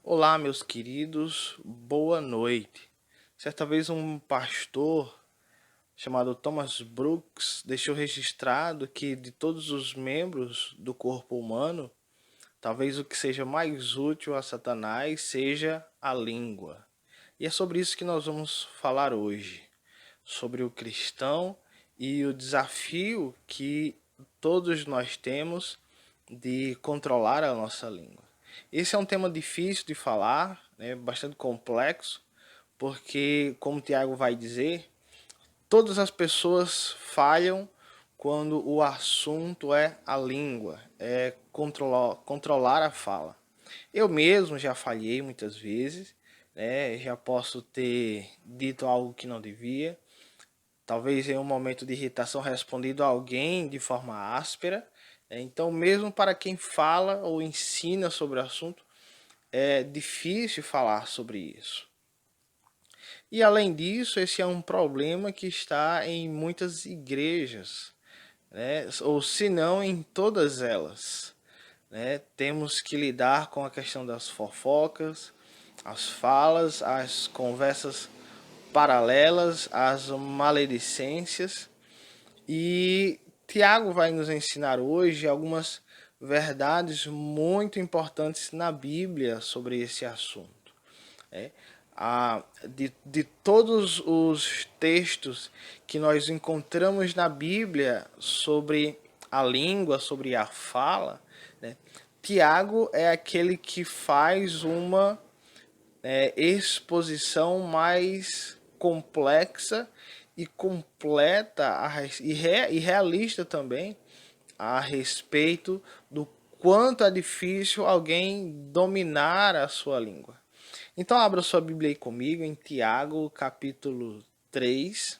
Olá, meus queridos, boa noite. Certa vez um pastor chamado Thomas Brooks deixou registrado que de todos os membros do corpo humano, talvez o que seja mais útil a Satanás seja a língua. E é sobre isso que nós vamos falar hoje, sobre o cristão e o desafio que todos nós temos de controlar a nossa língua. Esse é um tema difícil de falar, né, bastante complexo, porque, como o Tiago vai dizer, todas as pessoas falham quando o assunto é a língua, é controlar a fala. Eu mesmo já falhei muitas vezes, né, já posso ter dito algo que não devia, talvez em um momento de irritação respondido a alguém de forma áspera. Então, mesmo para quem fala ou ensina sobre o assunto, é difícil falar sobre isso. E além disso, esse é um problema que está em muitas igrejas, né? Ou se não em todas elas. Né? Temos que lidar com a questão das fofocas, as falas, as conversas paralelas, as maledicências. E Tiago vai nos ensinar hoje algumas verdades muito importantes na Bíblia sobre esse assunto. Né? De todos os textos que nós encontramos na Bíblia sobre a língua, sobre a fala, né? Tiago é aquele que faz uma exposição mais complexa e completa e realista também a respeito do quanto é difícil alguém dominar a sua língua. Então abra sua Bíblia aí comigo em Tiago capítulo 3,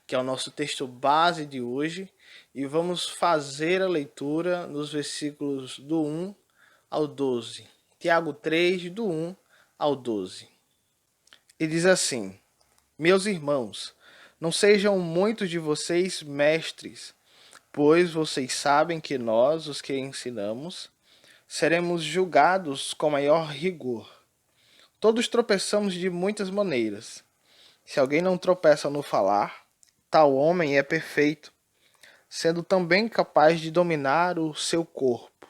que é o nosso texto base de hoje, e vamos fazer a leitura nos versículos do 1 ao 12. Tiago 3, do 1 ao 12. E diz assim: Meus irmãos, não sejam muitos de vocês mestres, pois vocês sabem que nós, os que ensinamos, seremos julgados com maior rigor. Todos tropeçamos de muitas maneiras. Se alguém não tropeça no falar, tal homem é perfeito, sendo também capaz de dominar o seu corpo.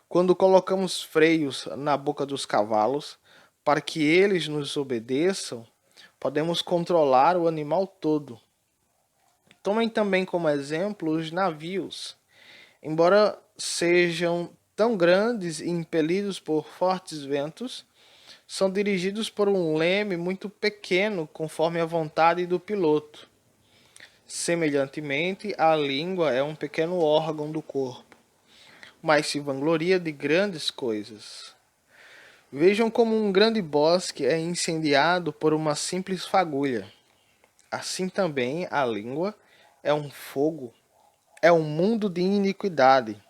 Quando colocamos freios na boca dos cavalos, para que eles nos obedeçam, podemos controlar o animal todo. Tomem também como exemplo os navios. Embora sejam tão grandes e impelidos por fortes ventos, são dirigidos por um leme muito pequeno, conforme a vontade do piloto. Semelhantemente, a língua é um pequeno órgão do corpo, mas se vangloria de grandes coisas. Vejam como um grande bosque é incendiado por uma simples fagulha. Assim também a língua é um fogo, é um mundo de iniquidade.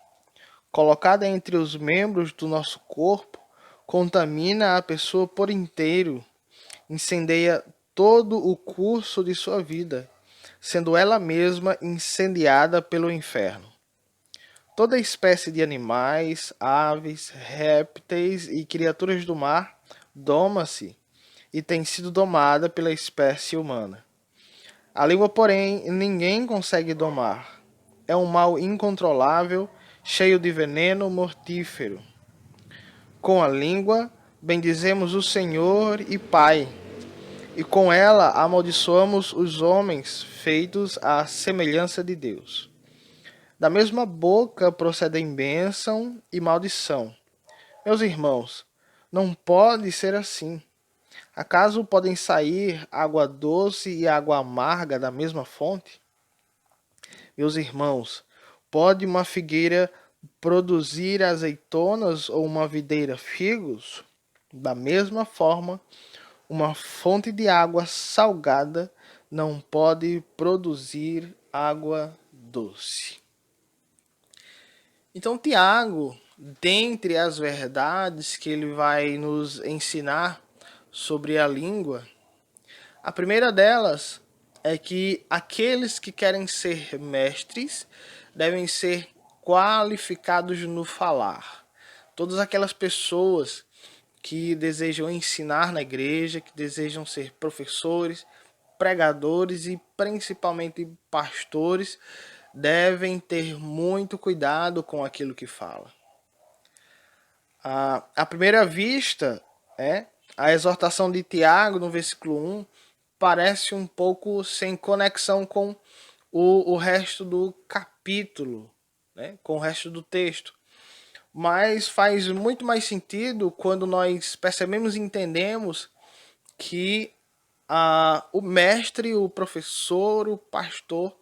Colocada entre os membros do nosso corpo, contamina a pessoa por inteiro, incendeia todo o curso de sua vida, sendo ela mesma incendiada pelo inferno. Toda espécie de animais, aves, répteis e criaturas do mar doma-se e tem sido domada pela espécie humana. A língua, porém, ninguém consegue domar. É um mal incontrolável, cheio de veneno mortífero. Com a língua, bendizemos o Senhor e Pai, e com ela amaldiçoamos os homens feitos à semelhança de Deus. Da mesma boca procedem bênção e maldição. Meus irmãos, não pode ser assim. Acaso podem sair água doce e água amarga da mesma fonte? Meus irmãos, pode uma figueira produzir azeitonas ou uma videira figos? Da mesma forma, uma fonte de água salgada não pode produzir água doce. Então, Tiago, dentre as verdades que ele vai nos ensinar sobre a língua, a primeira delas é que aqueles que querem ser mestres devem ser qualificados no falar. todas aquelas pessoas que desejam ensinar na igreja, que desejam ser professores, pregadores e principalmente pastores, devem ter muito cuidado com aquilo que fala. À primeira vista, a exortação de Tiago, no versículo 1, parece um pouco sem conexão com o resto do capítulo, com o resto do texto. Mas faz muito mais sentido quando nós percebemos e entendemos que o mestre, o professor, o pastor,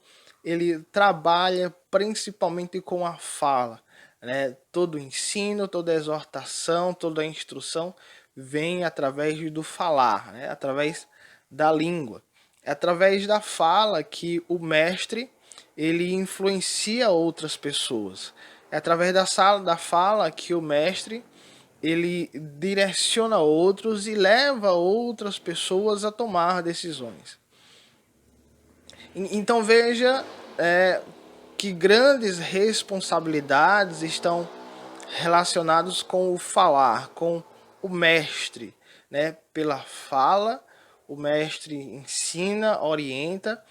ele trabalha principalmente com a fala. Todo o ensino, toda a exortação, toda a instrução vem através do falar, através da língua. É através da fala que o mestre ele influencia outras pessoas. É através da fala que o mestre ele direciona outros e leva outras pessoas a tomar decisões. Então veja que grandes responsabilidades estão relacionadas com o falar, com o mestre. Pela fala, o mestre ensina, orienta,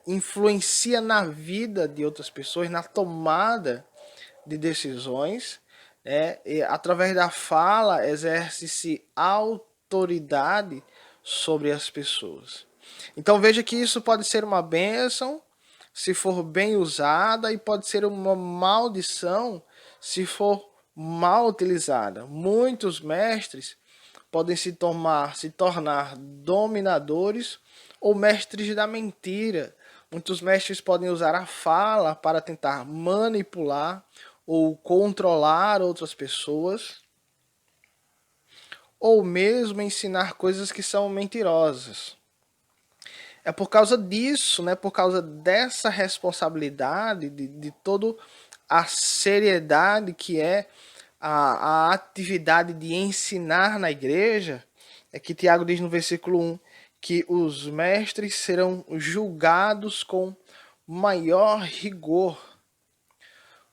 influencia na vida de outras pessoas, na tomada de decisões. E através da fala exerce-se autoridade sobre as pessoas. Então veja que isso pode ser uma bênção se for bem usada e pode ser uma maldição se for mal utilizada. Muitos mestres podem se tornar dominadores ou mestres da mentira. Muitos mestres podem usar a fala para tentar manipular ou controlar outras pessoas, ou mesmo ensinar coisas que são mentirosas. É por causa disso, por causa dessa responsabilidade, de toda a seriedade que é a atividade de ensinar na igreja, é que Tiago diz no versículo 1 que os mestres serão julgados com maior rigor.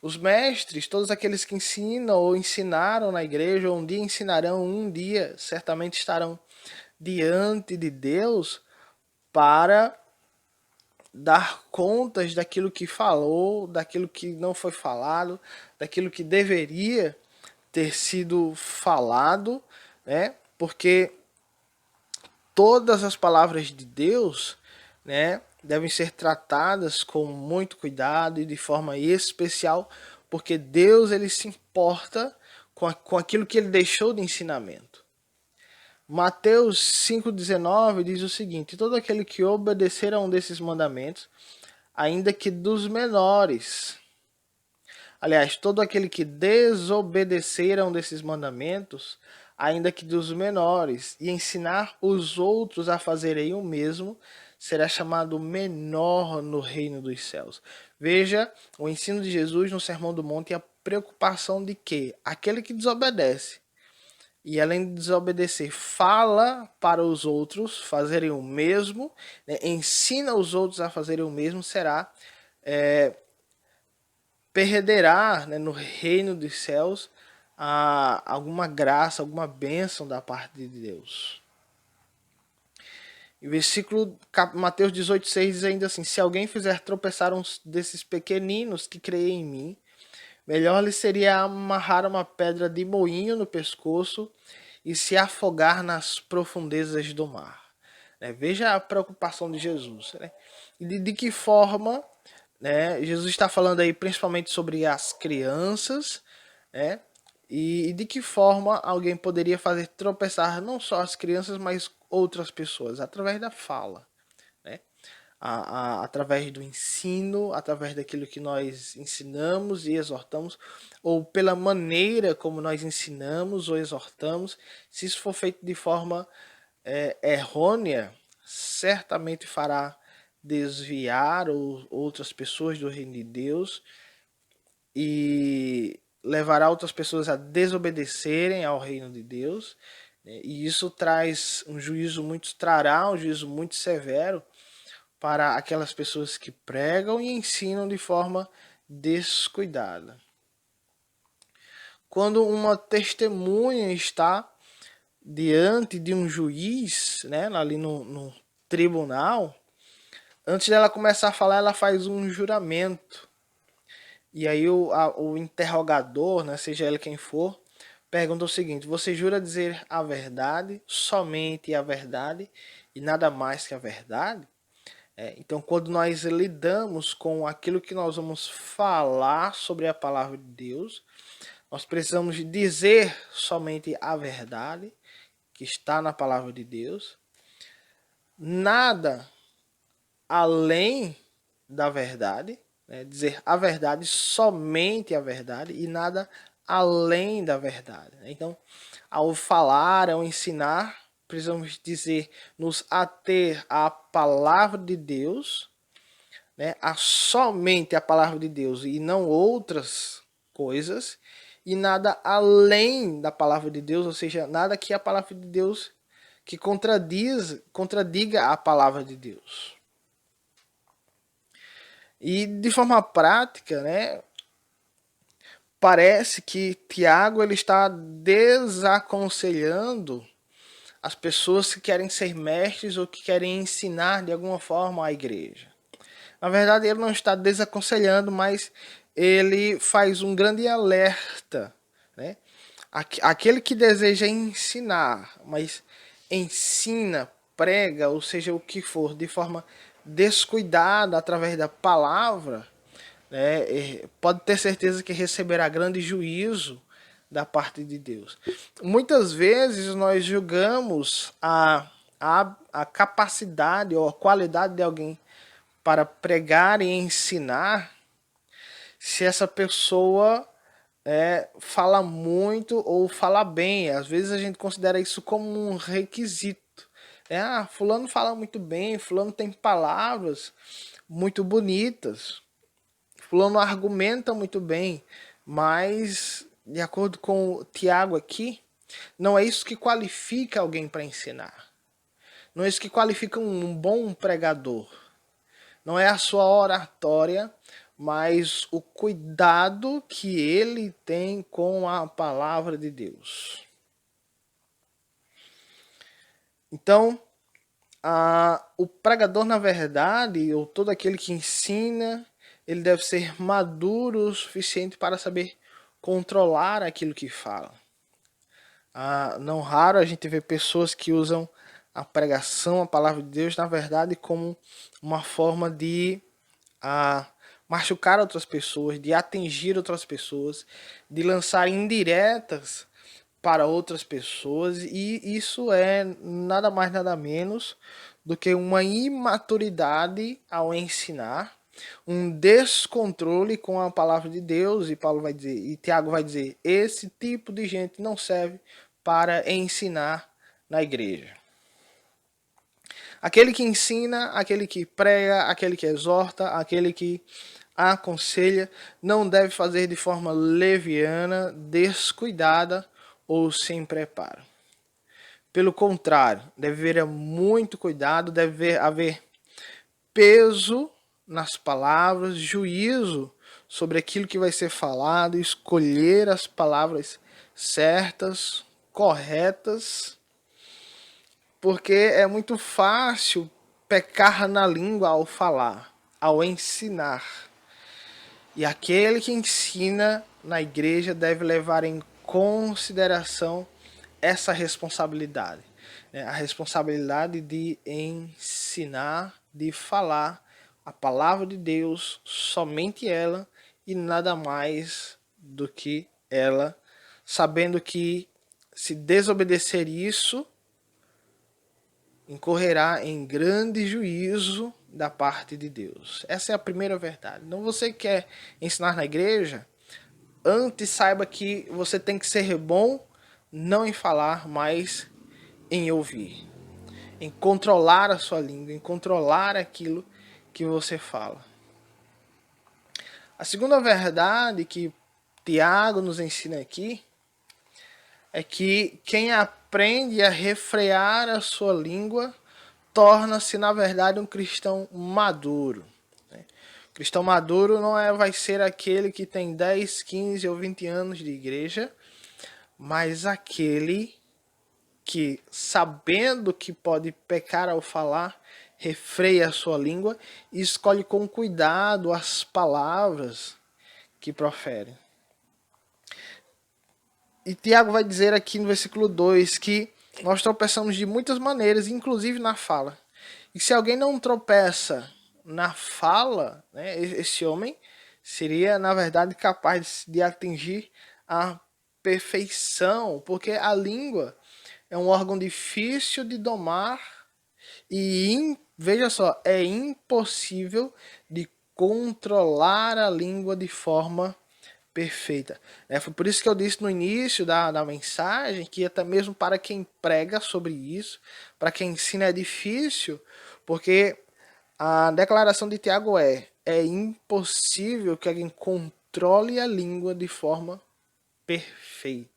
Os mestres, todos aqueles que ensinam ou ensinaram na igreja, ou um dia ensinarão, um dia certamente estarão diante de Deus para dar contas daquilo que falou, daquilo que não foi falado, daquilo que deveria ter sido falado, porque todas as palavras de Deus, devem ser tratadas com muito cuidado e de forma especial, porque Deus ele se importa com aquilo que ele deixou de ensinamento. Mateus 5,19 diz o seguinte: todo aquele que obedecer a um desses mandamentos, ainda que dos menores, aliás, todo aquele que desobedecer a um desses mandamentos, ainda que dos menores, e ensinar os outros a fazerem o mesmo, será chamado menor no reino dos céus. Veja o ensino de Jesus no Sermão do Monte e a preocupação de que aquele que desobedece, e além de desobedecer, fala para os outros fazerem o mesmo, ensina os outros a fazerem o mesmo, perderá no reino dos céus alguma graça, alguma bênção da parte de Deus. E o versículo Mateus 18,6 diz ainda assim: se alguém fizer tropeçar uns desses pequeninos que creem em mim, melhor lhe seria amarrar uma pedra de moinho no pescoço e se afogar nas profundezas do mar. Veja a preocupação de Jesus. E de que forma Jesus está falando aí principalmente sobre as crianças, e de que forma alguém poderia fazer tropeçar não só as crianças, mas outras pessoas, através da fala, através do ensino, através daquilo que nós ensinamos e exortamos, ou pela maneira como nós ensinamos ou exortamos. Se isso for feito de forma errônea, certamente fará desviar outras pessoas do reino de Deus e levará outras pessoas a desobedecerem ao reino de Deus, e isso trará um juízo muito severo para aquelas pessoas que pregam e ensinam de forma descuidada. quando uma testemunha está diante de um juiz, né, ali no tribunal, antes dela começar a falar, ela faz um juramento. E aí o interrogador, né, seja ele quem for, pergunta o seguinte: você jura dizer a verdade, somente a verdade e nada mais que a verdade? Então, quando nós lidamos com aquilo que nós vamos falar sobre a palavra de Deus, nós precisamos dizer somente a verdade que está na palavra de Deus, nada além da verdade, né? Dizer a verdade, somente a verdade e nada além da verdade. Então, ao falar, ao ensinar, precisamos dizer, nos ater à palavra de Deus, né? A somente a palavra de Deus e não outras coisas, e nada além da palavra de Deus, ou seja, nada que a palavra de Deus que contradiga a palavra de Deus. E de forma prática, né, parece que Tiago ele está desaconselhando as pessoas que querem ser mestres ou que querem ensinar de alguma forma a igreja. Na verdade, ele não está desaconselhando, mas ele faz um grande alerta, né? Aquele que deseja ensinar, mas ensina, prega, ou seja, o que for, de forma descuidada através da palavra, né, pode ter certeza que receberá grande juízo da parte de Deus. Muitas vezes nós julgamos a capacidade ou a qualidade de alguém para pregar e ensinar se essa pessoa fala muito ou fala bem. Às vezes a gente considera isso como um requisito. Fulano fala muito bem, fulano tem palavras muito bonitas, fulano argumenta muito bem, mas de acordo com o Tiago aqui, não é isso que qualifica alguém para ensinar. Não é isso que qualifica um bom pregador. Não é a sua oratória, mas o cuidado que ele tem com a palavra de Deus. Então, o pregador, na verdade, ou todo aquele que ensina, ele deve ser maduro o suficiente para saber controlar aquilo que fala. Não raro a gente vê pessoas que usam a pregação, a palavra de Deus, na verdade, como uma forma de machucar outras pessoas, de atingir outras pessoas, de lançar indiretas para outras pessoas, e isso é nada mais nada menos do que uma imaturidade ao ensinar, um descontrole com a palavra de Deus. E Paulo vai dizer, e Tiago vai dizer, esse tipo de gente não serve para ensinar na igreja. Aquele que ensina, aquele que prega, aquele que exorta, aquele que aconselha, não deve fazer de forma leviana, descuidada ou sem preparo. Pelo contrário, deve haver muito cuidado, deve haver peso nas palavras, juízo sobre aquilo que vai ser falado, escolher as palavras certas, corretas, porque é muito fácil pecar na língua ao falar, ao ensinar. E aquele que ensina na igreja deve levar em consideração essa responsabilidade, né? A responsabilidade de ensinar, de falar a palavra de Deus, somente ela e nada mais do que ela, sabendo que se desobedecer isso, incorrerá em grande juízo da parte de Deus. Essa é a primeira verdade. Então, você quer ensinar na igreja, antes saiba que você tem que ser bom não em falar, mas em ouvir, em controlar a sua língua, em controlar aquilo que você fala. A segunda verdade que Tiago nos ensina aqui é que quem aprende a refrear a sua língua torna-se, na verdade, um cristão maduro. Cristão maduro não vai ser aquele que tem 10, 15 ou 20 anos de igreja, mas aquele que, sabendo que pode pecar ao falar, refreia a sua língua e escolhe com cuidado as palavras que profere. E Tiago vai dizer aqui no versículo 2 que nós tropeçamos de muitas maneiras, inclusive na fala. E se alguém não tropeça na fala, né, esse homem seria, na verdade, capaz de atingir a perfeição, porque a língua é um órgão difícil de domar e, veja só, é impossível de controlar a língua de forma perfeita. Foi por isso que eu disse no início da mensagem que até mesmo para quem prega sobre isso, para quem ensina é difícil, porque a declaração de Tiago é impossível que alguém controle a língua de forma perfeita.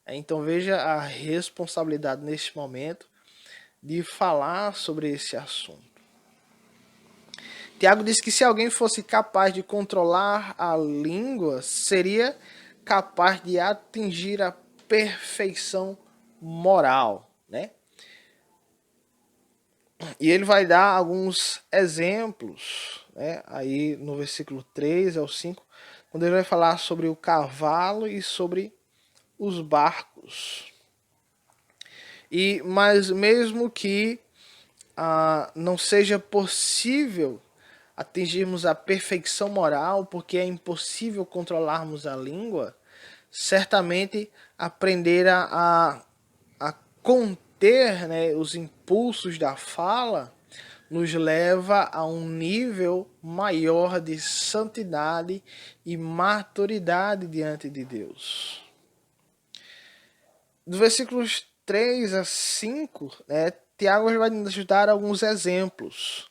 Então veja a responsabilidade neste momento de falar sobre esse assunto. Tiago diz que se alguém fosse capaz de controlar a língua, seria capaz de atingir a perfeição moral, né? E ele vai dar alguns exemplos, né? Aí no versículo 3 ao 5, quando ele vai falar sobre o cavalo e sobre os barcos. Mas mesmo que não seja possível atingirmos a perfeição moral, porque é impossível controlarmos a língua, certamente aprender a conter, né, os impulsos da fala nos leva a um nível maior de santidade e maturidade diante de Deus. Dos versículos 3 a 5, né, Tiago vai nos dar alguns exemplos.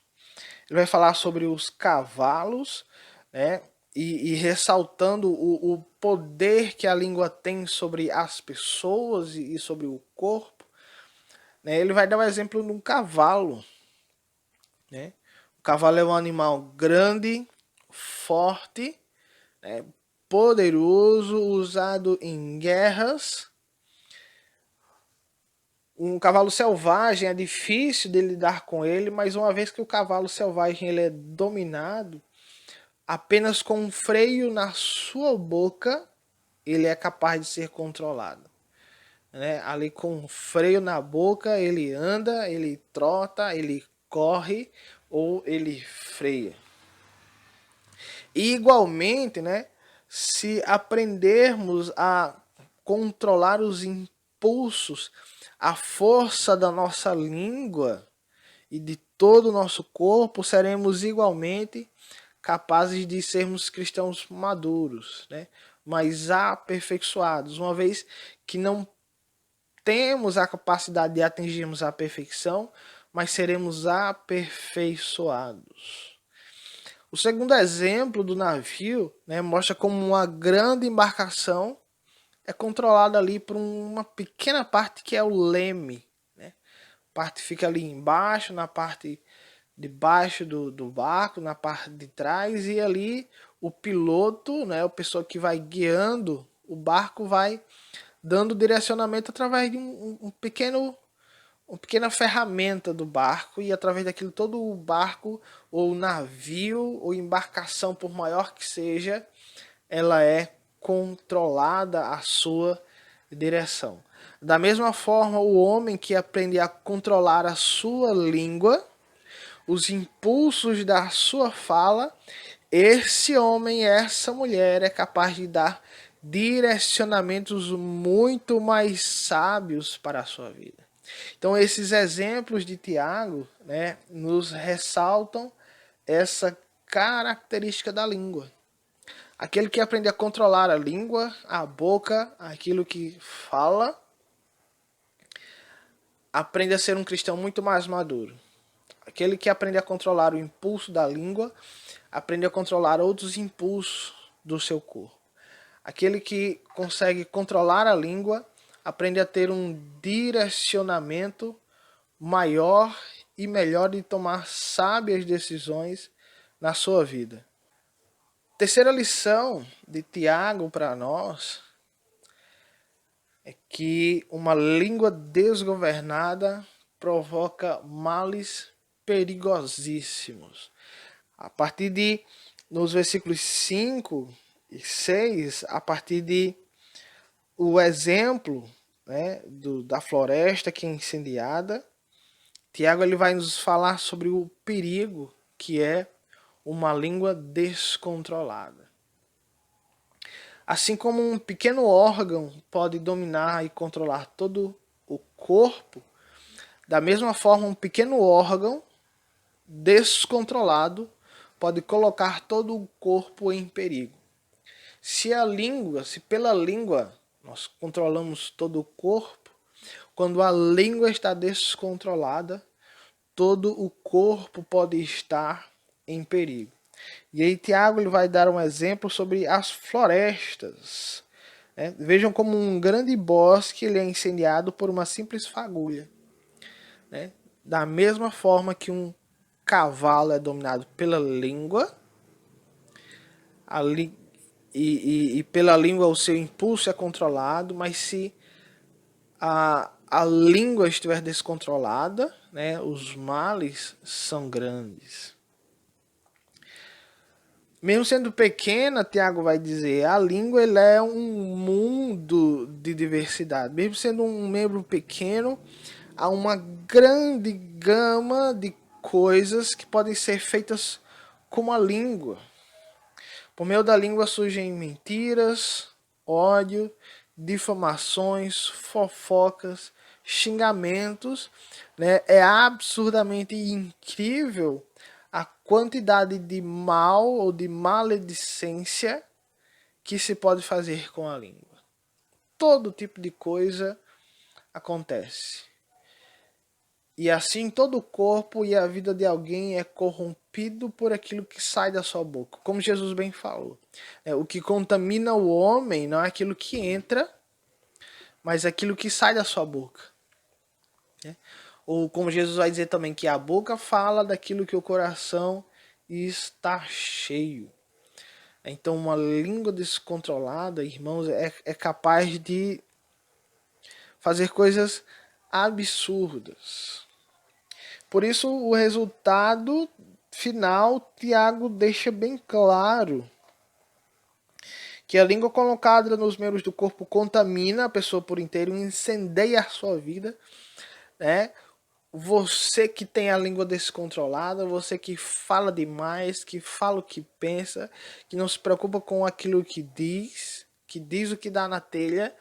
Ele vai falar sobre os cavalos, né, e ressaltando o poder que a língua tem sobre as pessoas e sobre o corpo. Né. Ele vai dar um exemplo de um cavalo. Né. O cavalo é um animal grande, forte, né, poderoso, usado em guerras. Um cavalo selvagem é difícil de lidar com ele, mas uma vez que o cavalo selvagem ele é dominado, apenas com um freio na sua boca, ele é capaz de ser controlado. Né? Ali com um freio na boca, ele anda, ele trota, ele corre ou ele freia. E igualmente, né, se aprendermos a controlar os impulsos, a força da nossa língua e de todo o nosso corpo, seremos igualmente capazes de sermos cristãos maduros, né? Mas aperfeiçoados, uma vez que não temos a capacidade de atingirmos a perfeição, mas seremos aperfeiçoados. O segundo exemplo do navio, né, mostra como uma grande embarcação é controlada ali por uma pequena parte que é o leme. Né? A parte fica ali embaixo, na parte de baixo do barco, na parte de trás, e ali o piloto, né, a pessoa que vai guiando o barco, vai dando direcionamento através de uma pequena ferramenta do barco, e através daquilo todo o barco, ou navio, ou embarcação, por maior que seja, ela é controlada a sua direção. Da mesma forma, o homem que aprende a controlar a sua língua, os impulsos da sua fala, esse homem, essa mulher é capaz de dar direcionamentos muito mais sábios para a sua vida. Então esses exemplos de Tiago, né, nos ressaltam essa característica da língua. Aquele que aprende a controlar a língua, a boca, aquilo que fala, aprende a ser um cristão muito mais maduro. Aquele que aprende a controlar o impulso da língua, aprende a controlar outros impulsos do seu corpo. Aquele que consegue controlar a língua, aprende a ter um direcionamento maior e melhor de tomar sábias decisões na sua vida. Terceira lição de Tiago para nós é que uma língua desgovernada provoca males perigosíssimos. A partir de, nos versículos 5 e 6, a partir de o exemplo, né, da floresta que é incendiada, Tiago ele vai nos falar sobre o perigo que é uma língua descontrolada. Assim como um pequeno órgão pode dominar e controlar todo o corpo, da mesma forma um pequeno órgão descontrolado pode colocar todo o corpo em perigo. Se pela língua nós controlamos todo o corpo, quando a língua está descontrolada, todo o corpo pode estar em perigo. E aí Tiago ele vai dar um exemplo sobre as florestas. Né? Vejam como um grande bosque ele é incendiado por uma simples fagulha. Né? Da mesma forma que um cavalo é dominado pela língua, e pela língua o seu impulso é controlado, mas se a língua estiver descontrolada, né, os males são grandes. Mesmo sendo pequena, Tiago vai dizer, a língua ele é um mundo de diversidade. Mesmo sendo um membro pequeno, há uma grande gama de coisas que podem ser feitas com a língua. Por meio da língua surgem mentiras, ódio, difamações, fofocas, xingamentos. Né? É absurdamente incrível a quantidade de mal ou de maledicência que se pode fazer com a língua. Todo tipo de coisa acontece. E assim todo o corpo e a vida de alguém é corrompido por aquilo que sai da sua boca. Como Jesus bem falou. O que contamina o homem não é aquilo que entra, mas aquilo que sai da sua boca. Ou como Jesus vai dizer também, que a boca fala daquilo que o coração está cheio. Então uma língua descontrolada, irmãos, é capaz de fazer coisas absurdas. Por isso o resultado final, Tiago deixa bem claro que a língua colocada nos membros do corpo contamina a pessoa por inteiro, incendeia a sua vida, né? Você que tem a língua descontrolada, você que fala demais, que fala o que pensa, que não se preocupa com aquilo que diz o que dá na telha,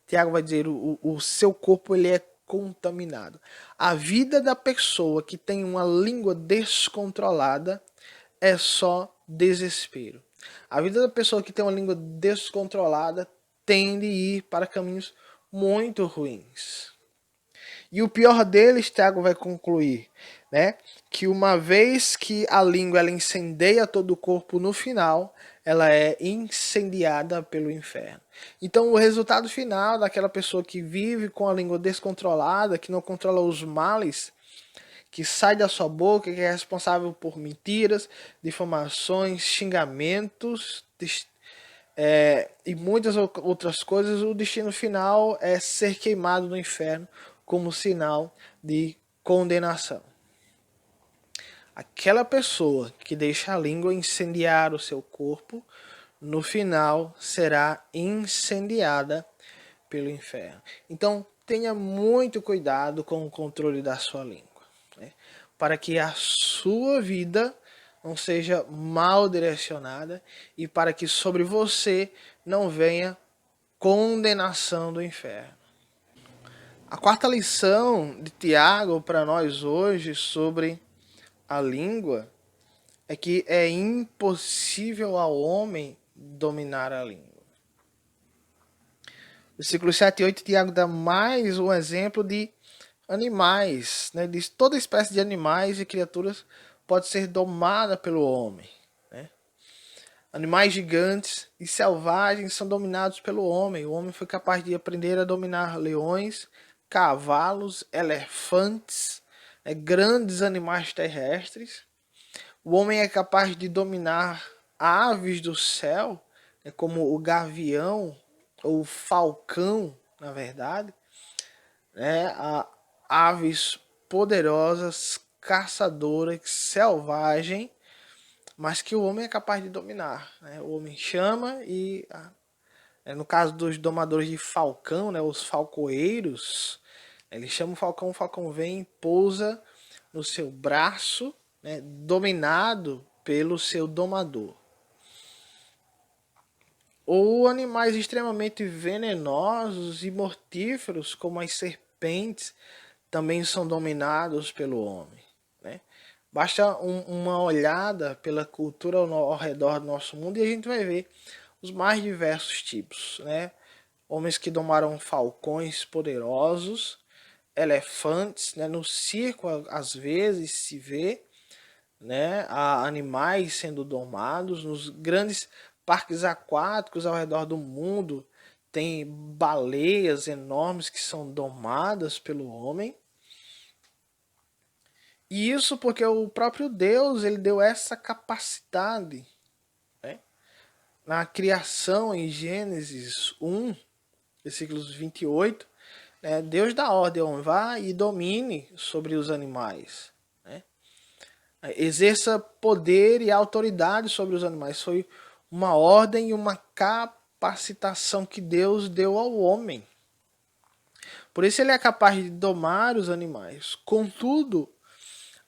Tiago vai dizer, o seu corpo ele é contaminado. A vida da pessoa que tem uma língua descontrolada é só desespero. A vida da pessoa que tem uma língua descontrolada tende a ir para caminhos muito ruins. E o pior deles, Tiago vai concluir, né, que uma vez que a língua ela incendeia todo o corpo, no final ela é incendiada pelo inferno. Então o resultado final daquela pessoa que vive com a língua descontrolada, que não controla os males que sai da sua boca, que é responsável por mentiras, difamações, xingamentos, e muitas outras coisas, o destino final é ser queimado no inferno como sinal de condenação. Aquela pessoa que deixa a língua incendiar o seu corpo, no final será incendiada pelo inferno. Então tenha muito cuidado com o controle da sua língua, né? Para que a sua vida não seja mal direcionada e para que sobre você não venha condenação do inferno. A quarta lição de Tiago para nós hoje sobre a língua é que é impossível ao homem dominar a língua. Versículos 7 e 8, Tiago dá mais um exemplo de animais. Né? Diz toda espécie de animais e criaturas pode ser domada pelo homem. Né? Animais gigantes e selvagens são dominados pelo homem. O homem foi capaz de aprender a dominar leões, cavalos, elefantes, grandes animais terrestres. O homem é capaz de dominar aves do céu, como o gavião ou o falcão, na verdade, né, aves poderosas, caçadoras, selvagens, mas que o homem é capaz de dominar, né? O homem chama e, no caso dos domadores de falcão, né, os falcoeiros, ele chama o falcão vem e pousa no seu braço, né, dominado pelo seu domador. Ou animais extremamente venenosos e mortíferos, como as serpentes, também são dominados pelo homem, né? Basta uma olhada pela cultura ao redor do nosso mundo e a gente vai ver os mais diversos tipos, né? Homens que domaram falcões poderosos, elefantes, né? No circo às vezes se vê, né, animais sendo domados nos grandes parques aquáticos ao redor do mundo. Tem baleias enormes que são domadas pelo homem. E isso porque o próprio Deus ele deu essa capacidade, né? Na criação em Gênesis 1, versículos 28, né? Deus dá ordem ao homem, vá e domine sobre os animais, né? Exerça poder e autoridade sobre os animais. Foi uma ordem e uma capacitação que Deus deu ao homem. Por isso ele é capaz de domar os animais. Contudo,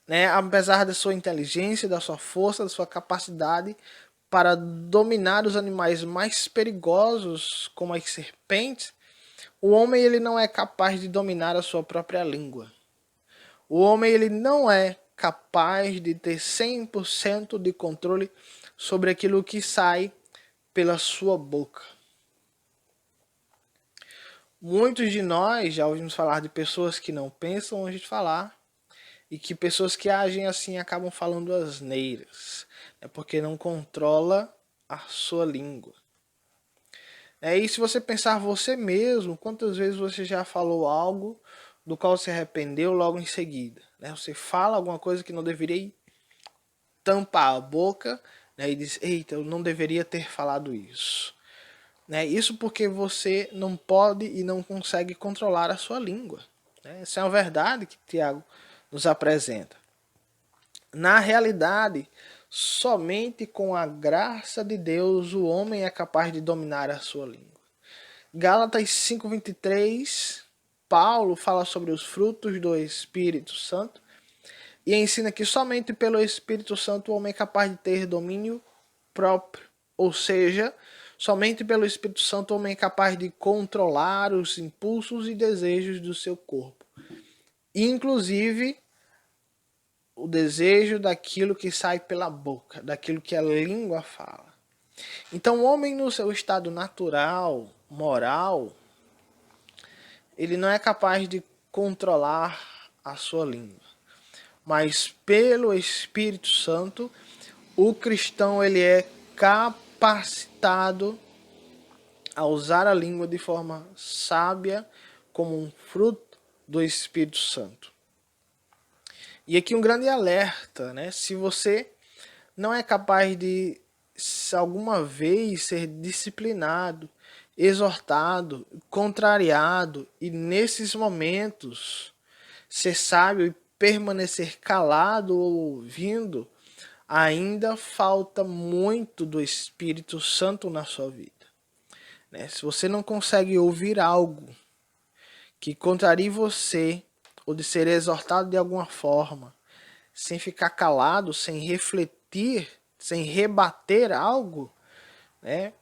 né, apesar da sua inteligência, da sua força, da sua capacidade para dominar os animais mais perigosos, como as serpentes, o homem ele não é capaz de dominar a sua própria língua. O homem ele não é capaz de ter 100% de controle sobre aquilo que sai pela sua boca. Muitos de nós já ouvimos falar de pessoas que não pensam antes de falar e que pessoas que agem assim acabam falando asneiras, é porque não controla a sua língua. E se você pensar você mesmo, quantas vezes você já falou algo do qual se arrependeu logo em seguida? Né? Você fala alguma coisa que não deveria, tampar a boca, né, e diz, eita, eu não deveria ter falado isso. Né? Isso porque você não pode e não consegue controlar a sua língua. Né? Essa é uma verdade que Tiago nos apresenta. Na realidade, somente com a graça de Deus o homem é capaz de dominar a sua língua. Gálatas 5:23, Paulo fala sobre os frutos do Espírito Santo e ensina que somente pelo Espírito Santo o homem é capaz de ter domínio próprio. Ou seja, somente pelo Espírito Santo o homem é capaz de controlar os impulsos e desejos do seu corpo. Inclusive, o desejo daquilo que sai pela boca, daquilo que a língua fala. Então, o homem no seu estado natural, moral, ele não é capaz de controlar a sua língua. Mas pelo Espírito Santo, o cristão ele é capacitado a usar a língua de forma sábia como um fruto do Espírito Santo. E aqui um grande alerta, né? Se você não é capaz de alguma vez ser disciplinado, exortado, contrariado e nesses momentos ser sábio e permanecer calado ou ouvindo, ainda falta muito do Espírito Santo na sua vida. Né? Se você não consegue ouvir algo que contrarie você, ou de ser exortado de alguma forma, sem ficar calado, sem refletir, sem rebater algo, né?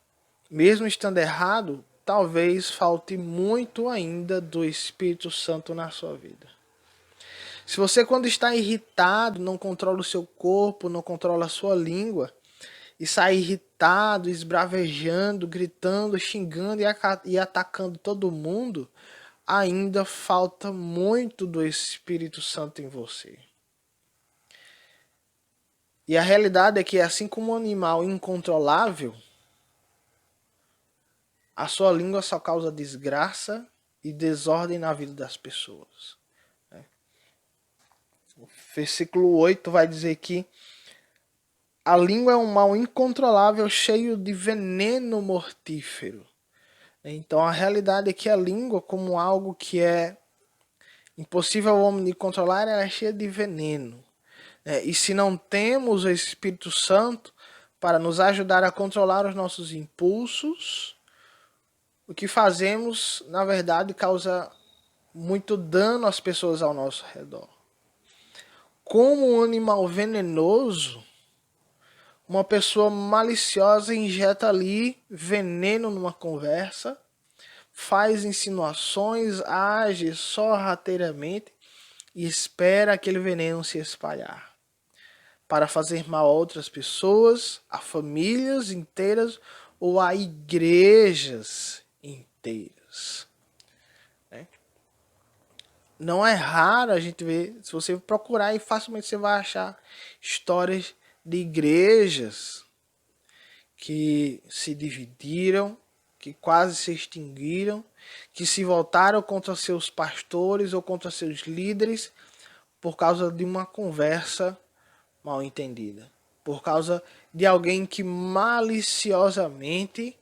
Mesmo estando errado, talvez falte muito ainda do Espírito Santo na sua vida. Se você, quando está irritado, não controla o seu corpo, não controla a sua língua, e sai irritado, esbravejando, gritando, xingando e atacando todo mundo, ainda falta muito do Espírito Santo em você. E a realidade é que, assim como um animal incontrolável, a sua língua só causa desgraça e desordem na vida das pessoas. O versículo 8 vai dizer que a língua é um mal incontrolável, cheio de veneno mortífero. Então a realidade é que a língua, como algo que é impossível ao homem de controlar, ela é cheia de veneno. E se não temos o Espírito Santo para nos ajudar a controlar os nossos impulsos, o que fazemos, na verdade, causa muito dano às pessoas ao nosso redor. Como um animal venenoso, uma pessoa maliciosa injeta ali veneno numa conversa, faz insinuações, age sorrateiramente e espera aquele veneno se espalhar para fazer mal a outras pessoas, a famílias inteiras ou a igrejas inteiras. Não é raro a gente ver, se você procurar, e facilmente você vai achar histórias de igrejas que se dividiram, que quase se extinguiram, que se voltaram contra seus pastores ou contra seus líderes por causa de uma conversa mal entendida, por causa de alguém que maliciosamente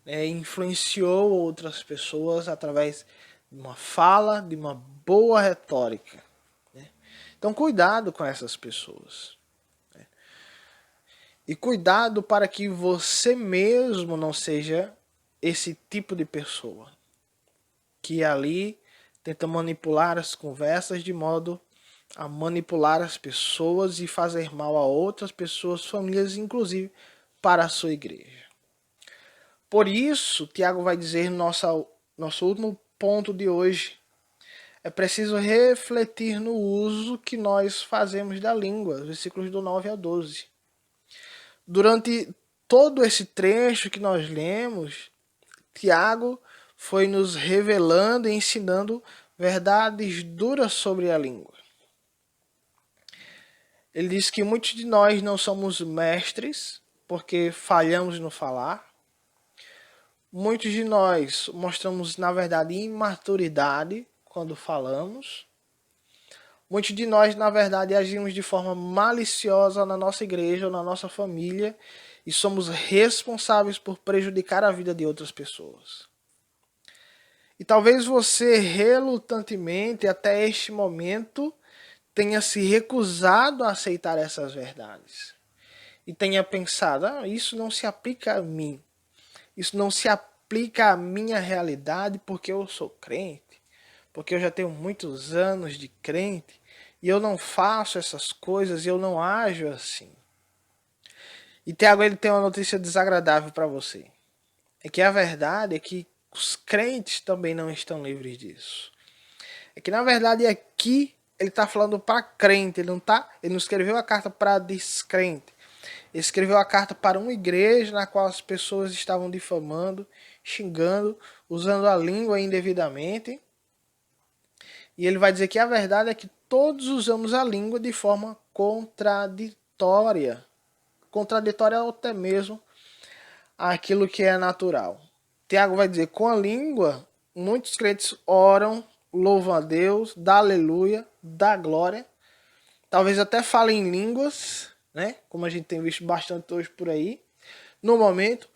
influenciou outras pessoas através de uma fala, de uma boa retórica. Então cuidado com essas pessoas. E cuidado para que você mesmo não seja esse tipo de pessoa que ali tenta manipular as conversas de modo a manipular as pessoas e fazer mal a outras pessoas, famílias, inclusive para a sua igreja. Por isso, Tiago vai dizer nosso último ponto de hoje. É preciso refletir no uso que nós fazemos da língua, versículos do 9 ao 12. Durante todo esse trecho que nós lemos, Tiago foi nos revelando e ensinando verdades duras sobre a língua. Ele diz que muitos de nós não somos mestres porque falhamos no falar. Muitos de nós mostramos, na verdade, imaturidade quando falamos. Muitos de nós, na verdade, agimos de forma maliciosa na nossa igreja ou na nossa família e somos responsáveis por prejudicar a vida de outras pessoas. E talvez você, relutantemente, até este momento, tenha se recusado a aceitar essas verdades. E tenha pensado, isso não se aplica a mim. Isso não se aplica à minha realidade porque eu sou crente. Porque eu já tenho muitos anos de crente. E eu não faço essas coisas e eu não ajo assim. E Tiago, ele tem uma notícia desagradável para você. É que a verdade é que os crentes também não estão livres disso. É que na verdade aqui ele está falando para crente, ele não escreveu a carta para descrente. Ele escreveu a carta para uma igreja na qual as pessoas estavam difamando, xingando, usando a língua indevidamente. E ele vai dizer que a verdade é que todos usamos a língua de forma contraditória. Contraditória até mesmo àquilo que é natural. Tiago vai dizer, com a língua, muitos crentes oram, louvam a Deus, dá aleluia, dá glória. Talvez até falem em línguas, né? Como a gente tem visto bastante hoje por aí, no momento.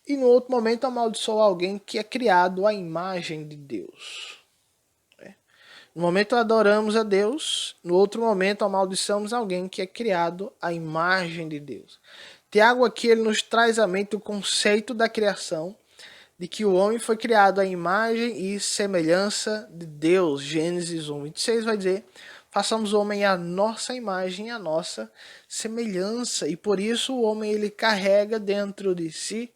E no outro momento amaldiçoa alguém que é criado à imagem de Deus. No momento adoramos a Deus, no outro momento amaldiçoamos alguém que é criado à imagem de Deus. Tiago aqui ele nos traz à mente o conceito da criação, de que o homem foi criado à imagem e semelhança de Deus. Gênesis 1:26 vai dizer, façamos o homem à nossa imagem e à nossa semelhança. E por isso o homem ele carrega dentro de si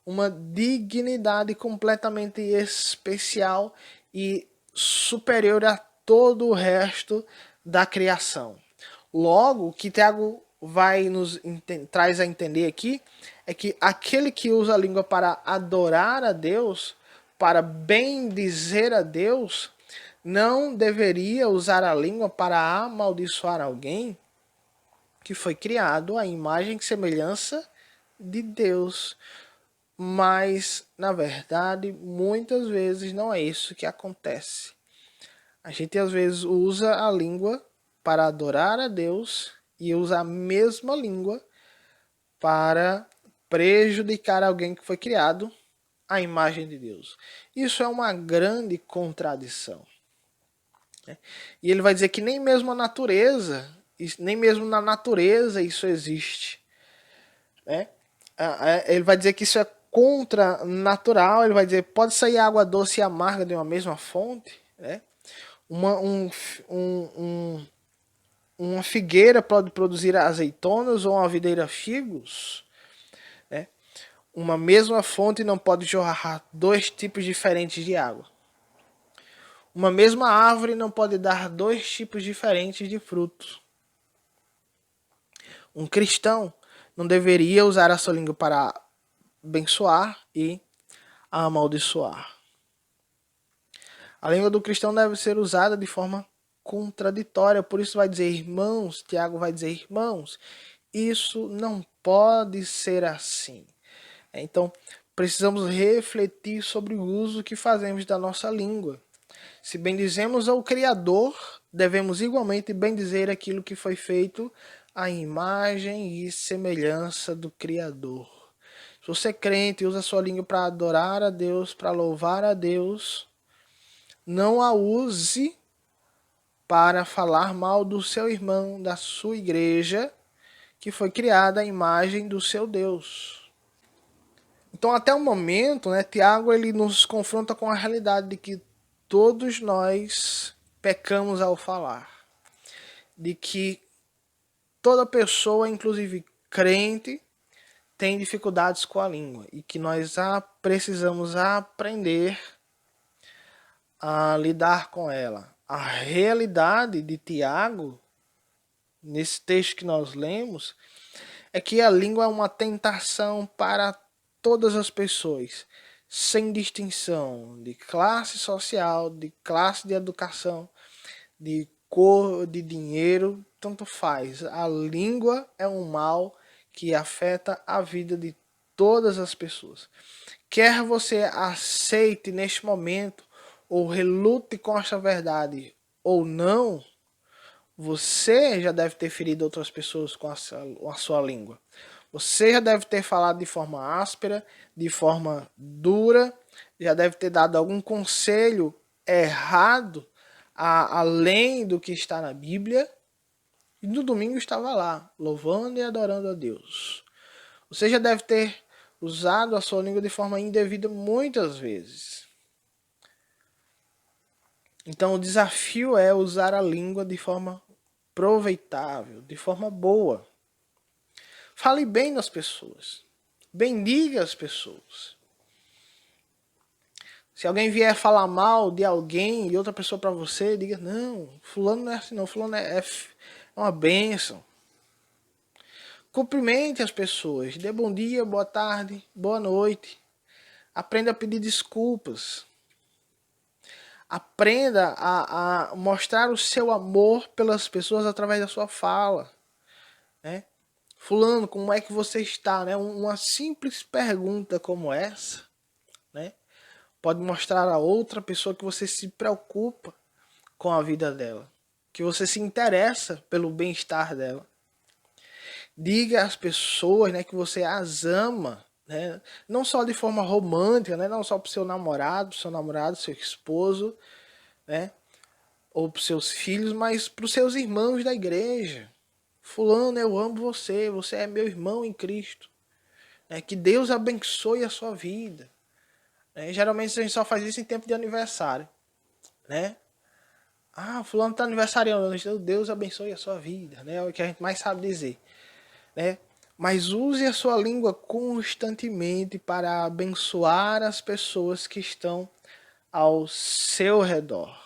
uma dignidade completamente especial e superior a todo o resto da criação. Logo, o que Tiago vai traz a entender aqui é que aquele que usa a língua para adorar a Deus, para bendizer a Deus, não deveria usar a língua para amaldiçoar alguém que foi criado à imagem e semelhança de Deus. Mas, na verdade, muitas vezes não é isso que acontece. A gente às vezes usa a língua para adorar a Deus e usa a mesma língua para prejudicar alguém que foi criado a imagem de Deus. Isso é uma grande contradição. E ele vai dizer que nem mesmo a natureza, nem mesmo na natureza isso existe. Ele vai dizer que isso é contra natural. Ele vai dizer, pode sair água doce e amarga de uma mesma fonte, uma figueira pode produzir azeitonas ou uma videira figos, Uma mesma fonte não pode jorrar dois tipos diferentes de água. Uma mesma árvore não pode dar dois tipos diferentes de frutos. Um cristão não deveria usar a sua língua para abençoar e amaldiçoar. A língua do cristão deve ser usada de forma contraditória. Por isso vai dizer, irmãos, Tiago vai dizer, irmãos, isso não pode ser assim. Então, precisamos refletir sobre o uso que fazemos da nossa língua. Se bendizemos ao Criador, devemos igualmente bendizer aquilo que foi feito à imagem e semelhança do Criador. Se você é crente e usa a sua língua para adorar a Deus, para louvar a Deus, não a use para falar mal do seu irmão, da sua igreja, que foi criada à imagem do seu Deus. Então, até o momento, Tiago ele nos confronta com a realidade de que todos nós pecamos ao falar. De que toda pessoa, inclusive crente, tem dificuldades com a língua. E que nós precisamos aprender a lidar com ela. A realidade de Tiago, nesse texto que nós lemos, é que a língua é uma tentação para todas as pessoas, sem distinção de classe social, de classe de educação, de cor, de dinheiro, tanto faz. A língua é um mal que afeta a vida de todas as pessoas. Quer você aceite neste momento ou relute com esta verdade ou não, você já deve ter ferido outras pessoas com a sua língua. Você já deve ter falado de forma áspera, de forma dura, já deve ter dado algum conselho errado, além do que está na Bíblia. E no domingo estava lá, louvando e adorando a Deus. Você já deve ter usado a sua língua de forma indevida muitas vezes. Então o desafio é usar a língua de forma aproveitável, de forma boa. Fale bem das pessoas. Bendiga as pessoas. Se alguém vier falar mal de alguém e outra pessoa para você, diga, não, fulano não é assim não, fulano é uma bênção. Cumprimente as pessoas, dê bom dia, boa tarde, boa noite. Aprenda a pedir desculpas. Aprenda a mostrar o seu amor pelas pessoas através da sua fala. Fulano, como é que você está? Uma simples pergunta como essa, pode mostrar a outra pessoa que você se preocupa com a vida dela, que você se interessa pelo bem-estar dela. Diga às pessoas que você as ama, não só de forma romântica, não só para o seu namorado, seu esposo, ou para os seus filhos, mas para os seus irmãos da igreja. Fulano, eu amo você, você é meu irmão em Cristo. Que Deus abençoe a sua vida. Geralmente a gente só faz isso em tempo de aniversário. Fulano está aniversariando, Deus abençoe a sua vida. É o que a gente mais sabe dizer. Mas use a sua língua constantemente para abençoar as pessoas que estão ao seu redor.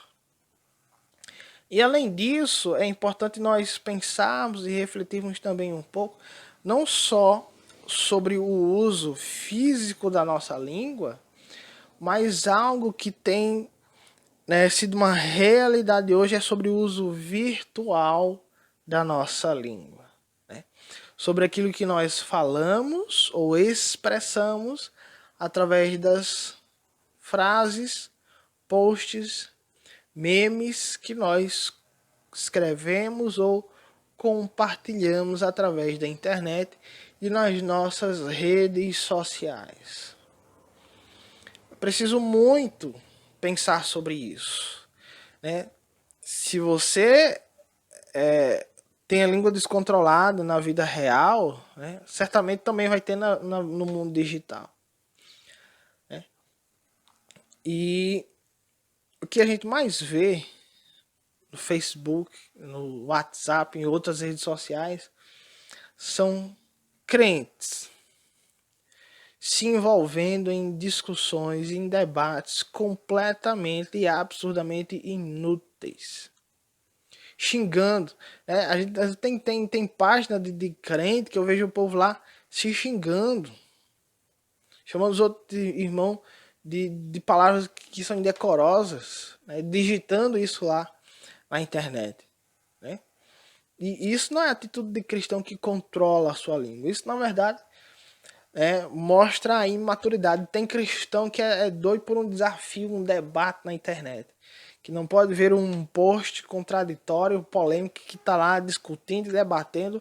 E além disso, é importante nós pensarmos e refletirmos também um pouco, não só sobre o uso físico da nossa língua, mas algo que tem sido uma realidade hoje é sobre o uso virtual da nossa língua. Sobre aquilo que nós falamos ou expressamos através das frases, posts, memes que nós escrevemos ou compartilhamos através da internet e nas nossas redes sociais. preciso muito pensar sobre isso, né? Se você tem a língua descontrolada na vida real, né, certamente também vai ter no mundo digital. Né? E o que a gente mais vê no Facebook, no WhatsApp, em outras redes sociais, são crentes se envolvendo em discussões, em debates completamente e absurdamente inúteis. Xingando. Né? A gente tem página de crente que eu vejo o povo lá se xingando. Chamando os outros de irmão de palavras que são indecorosas. Né? Digitando isso lá na internet. Né? E isso não é atitude de cristão que controla a sua língua. Isso, na verdade, mostra a imaturidade. Tem cristão que é doido por um desafio, um debate na internet. Que não pode ver um post contraditório, polêmico, que está lá discutindo e debatendo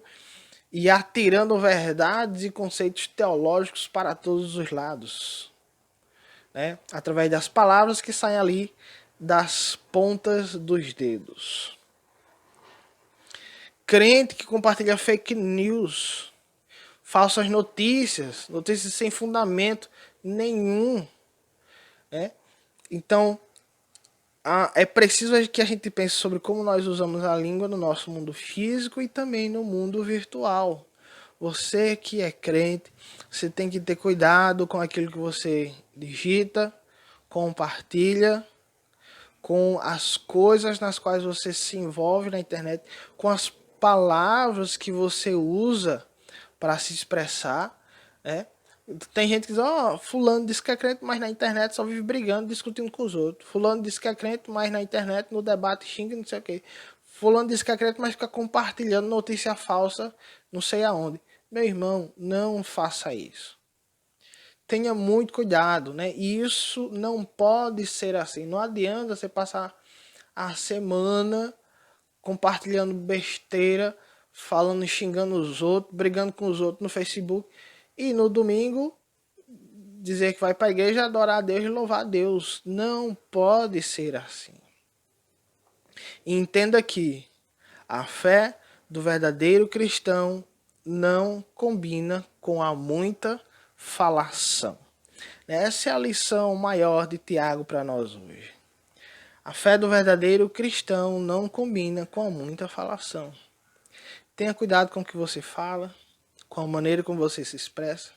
e atirando verdades e conceitos teológicos para todos os lados. Né? Através das palavras que saem ali das pontas dos dedos. Crente que compartilha fake news, falsas notícias, notícias sem fundamento nenhum. Né? Então, é preciso que a gente pense sobre como nós usamos a língua no nosso mundo físico e também no mundo virtual. Você que é crente, você tem que ter cuidado com aquilo que você digita, compartilha, com as coisas nas quais você se envolve na internet, com as palavras que você usa para se expressar, né? Tem gente que diz, fulano diz que é crente, mas na internet só vive brigando, discutindo com os outros. Fulano diz que é crente, mas na internet, no debate, xinga, não sei o quê. Fulano diz que é crente, mas fica compartilhando notícia falsa, não sei aonde. Meu irmão, não faça isso. Tenha muito cuidado, né? Isso não pode ser assim. Não adianta você passar a semana compartilhando besteira, falando, xingando os outros, brigando com os outros no Facebook. E no domingo dizer que vai para a igreja, adorar a Deus e louvar a Deus. Não pode ser assim. E entenda que a fé do verdadeiro cristão não combina com a muita falação. Essa é a lição maior de Tiago para nós hoje. A fé do verdadeiro cristão não combina com a muita falação. Tenha cuidado com o que você fala, com a maneira como você se expressa,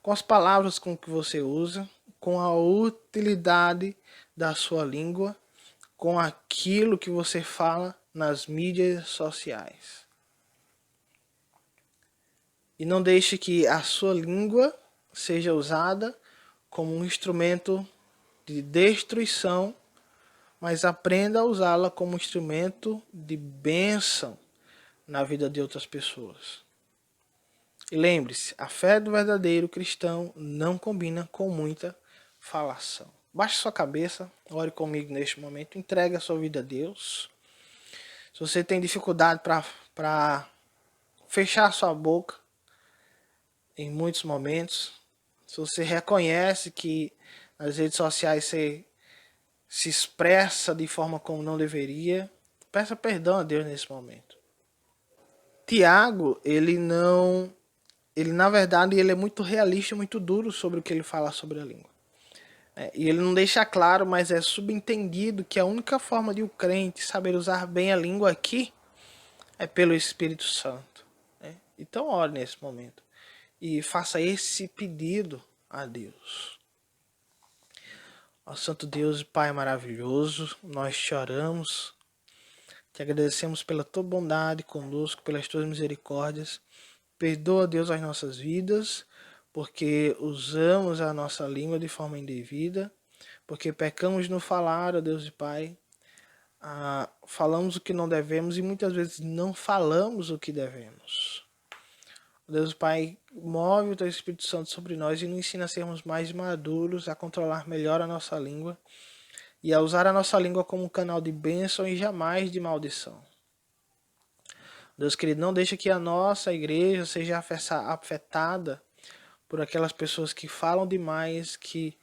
com as palavras com que você usa, com a utilidade da sua língua, com aquilo que você fala nas mídias sociais. E não deixe que a sua língua seja usada como um instrumento de destruição, mas aprenda a usá-la como instrumento de bênção na vida de outras pessoas. E lembre-se, a fé do verdadeiro cristão não combina com muita falação. Baixe sua cabeça, ore comigo neste momento, entregue a sua vida a Deus. Se você tem dificuldade para fechar sua boca em muitos momentos, se você reconhece que nas redes sociais você se expressa de forma como não deveria, peça perdão a Deus nesse momento. Tiago, ele na verdade, ele é muito realista, muito duro sobre o que ele fala sobre a língua. E ele não deixa claro, mas é subentendido que a única forma de o crente saber usar bem a língua aqui é pelo Espírito Santo. Então ore nesse momento e faça esse pedido a Deus. Ó Santo Deus e Pai maravilhoso, nós te oramos, te agradecemos pela tua bondade conosco, pelas tuas misericórdias. Perdoa, Deus, as nossas vidas, porque usamos a nossa língua de forma indevida, porque pecamos no falar, ó Deus e Pai, falamos o que não devemos e muitas vezes não falamos o que devemos. Deus Pai, move o Teu Espírito Santo sobre nós e nos ensina a sermos mais maduros, a controlar melhor a nossa língua e a usar a nossa língua como um canal de bênção e jamais de maldição. Deus querido, não deixa que a nossa igreja seja afetada por aquelas pessoas que falam demais, que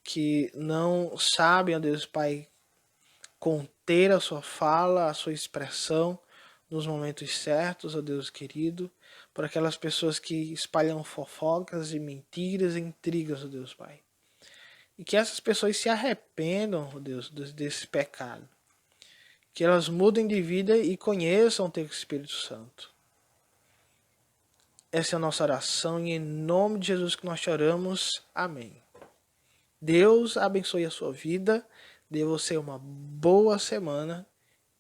que não sabem, ó Deus Pai, conter a sua fala, a sua expressão nos momentos certos, ó Deus querido, por aquelas pessoas que espalham fofocas e mentiras e intrigas, ó Deus Pai. E que essas pessoas se arrependam, ó Deus, desse pecado. Que elas mudem de vida e conheçam o Teu Espírito Santo. Essa é a nossa oração e em nome de Jesus que nós choramos. Amém. Deus abençoe a sua vida, dê você uma boa semana,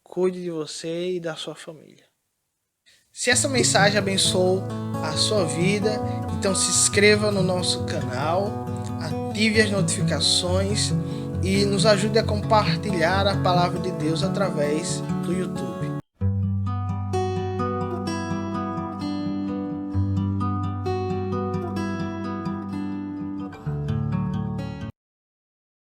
cuide de você e da sua família. Se essa mensagem abençoou a sua vida, então se inscreva no nosso canal, ative as notificações e nos ajude a compartilhar a palavra de Deus através do YouTube.